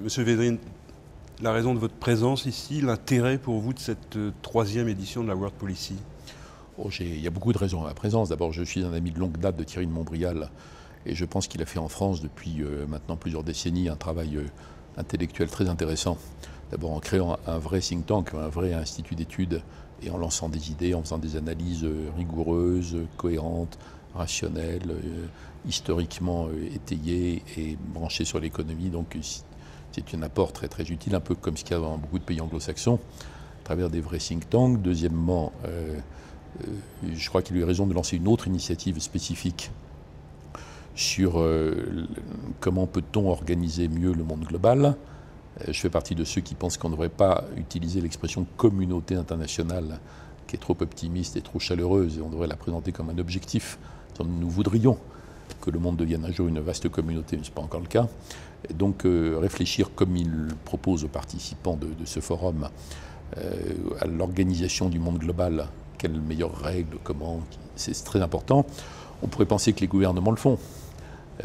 Monsieur Védrine, la raison de votre présence ici, l'intérêt pour vous de cette troisième édition de la World Policy? Il y a beaucoup de raisons à ma présence. D'abord, je suis un ami de longue date de Thierry de Montbrial et je pense qu'il a fait en France depuis maintenant plusieurs décennies un travail intellectuel très intéressant. D'abord en créant un vrai think tank, un vrai institut d'études et en lançant des idées, en faisant des analyses rigoureuses, cohérentes, rationnelles, historiquement étayées et branchées sur l'économie. Donc c'est un apport très très utile, un peu comme ce qu'il y a dans beaucoup de pays anglo-saxons, à travers des vrais think tanks. Deuxièmement, je crois qu'il a eu raison de lancer une autre initiative spécifique sur comment peut-on organiser mieux le monde global. Je fais partie de ceux qui pensent qu'on ne devrait pas utiliser l'expression communauté internationale, qui est trop optimiste et trop chaleureuse, et on devrait la présenter comme un objectif. Nous voudrions que le monde devienne un jour une vaste communauté, mais ce n'est pas encore le cas. Et donc réfléchir, comme il propose aux participants de ce forum, à l'organisation du monde global, quelles meilleures règles, comment, c'est très important. On pourrait penser que les gouvernements le font.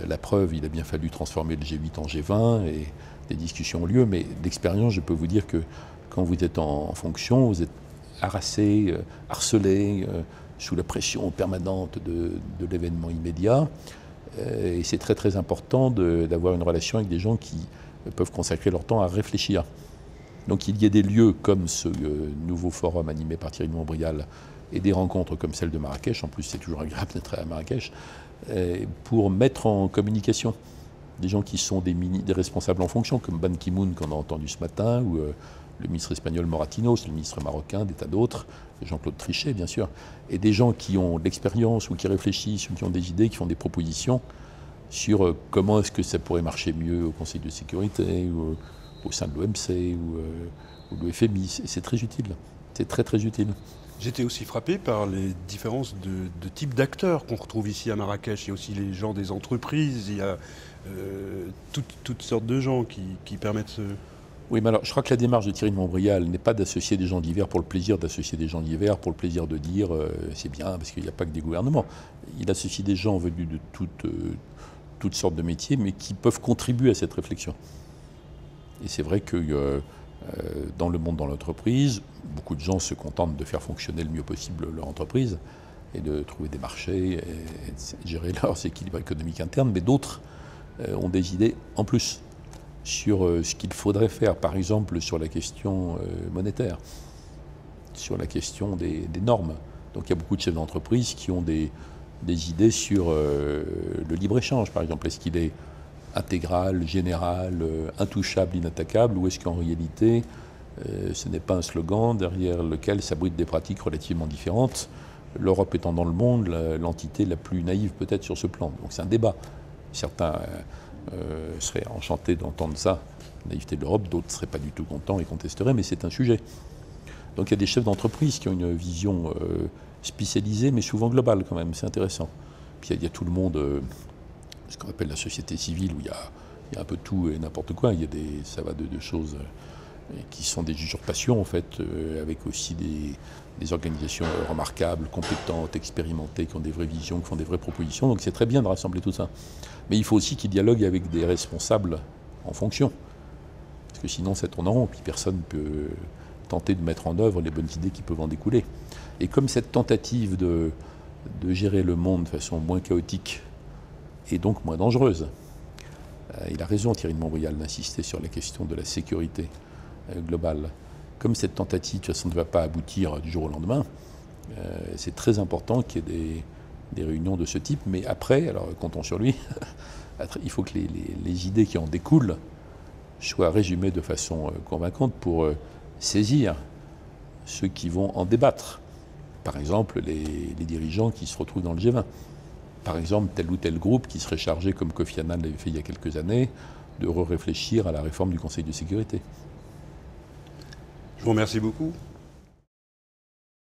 La preuve, il a bien fallu transformer le G8 en G20 et des discussions ont lieu, mais d'expérience, je peux vous dire que quand vous êtes en fonction, vous êtes harassé, harcelé, sous la pression permanente de l'événement immédiat. Et c'est très très important d'avoir une relation avec des gens qui peuvent consacrer leur temps à réfléchir. Donc il y a des lieux comme ce nouveau forum animé par Thierry de Montbrial et des rencontres comme celle de Marrakech, en plus c'est toujours agréable d'être à Marrakech, pour mettre en communication des gens qui sont des responsables en fonction, comme Ban Ki-moon qu'on a entendu ce matin, ou le ministre espagnol Moratinos, le ministre marocain, des tas d'autres, Jean-Claude Trichet bien sûr, et des gens qui ont de l'expérience ou qui réfléchissent ou qui ont des idées, qui font des propositions sur comment est-ce que ça pourrait marcher mieux au Conseil de sécurité ou au sein de l'OMC ou de l'FMI. C'est très utile, c'est très très utile. J'étais aussi frappé par les différences de type d'acteurs qu'on retrouve ici à Marrakech. Il y a aussi les gens des entreprises, il y a toutes sortes de gens qui permettent ce... Oui, mais alors je crois que la démarche de Thierry de Montbrial n'est pas d'associer des gens divers pour le plaisir d'associer des gens divers, pour le plaisir de dire c'est bien parce qu'il n'y a pas que des gouvernements. Il associe des gens venus de toutes sortes de métiers, mais qui peuvent contribuer à cette réflexion. Et c'est vrai que dans le monde, dans l'entreprise, beaucoup de gens se contentent de faire fonctionner le mieux possible leur entreprise et de trouver des marchés et de gérer leurs équilibres économiques internes, mais d'autres ont des idées en plus sur ce qu'il faudrait faire, par exemple sur la question monétaire, sur la question des normes. Donc il y a beaucoup de chefs d'entreprise qui ont des idées sur le libre-échange, par exemple. Est-ce qu'il est intégral, général, intouchable, inattaquable, ou est-ce qu'en réalité ce n'est pas un slogan derrière lequel s'abritent des pratiques relativement différentes, l'Europe étant dans le monde l'entité la plus naïve peut-être sur ce plan. Donc c'est un débat. Certains seraient enchantés d'entendre ça, la naïveté de l'Europe, d'autres ne seraient pas du tout contents et contesteraient, mais c'est un sujet. Donc il y a des chefs d'entreprise qui ont une vision spécialisée, mais souvent globale quand même, c'est intéressant. Puis il y a tout le monde, ce qu'on appelle la société civile, où il y a un peu tout et n'importe quoi. Ça va de choses qui sont des usurpations en fait, avec aussi des organisations remarquables, compétentes, expérimentées, qui ont des vraies visions, qui font des vraies propositions. Donc c'est très bien de rassembler tout ça. Mais il faut aussi qu'ils dialoguent avec des responsables en fonction. Parce que sinon ça tourne en rond, puis personne ne peut tenter de mettre en œuvre les bonnes idées qui peuvent en découler. Et comme cette tentative de gérer le monde de façon moins chaotique et donc moins dangereuse, il a raison Thierry de Montbrial d'insister sur la question de la sécurité globale. Comme cette tentative de toute façon ne va pas aboutir du jour au lendemain, c'est très important qu'il y ait des réunions de ce type. Mais après, alors comptons sur lui, il faut que les idées qui en découlent soient résumées de façon convaincante pour saisir ceux qui vont en débattre. Par exemple, les dirigeants qui se retrouvent dans le G20. Par exemple, tel ou tel groupe qui serait chargé, comme Kofi Annan l'avait fait il y a quelques années, de réfléchir à la réforme du Conseil de sécurité. Je vous remercie beaucoup.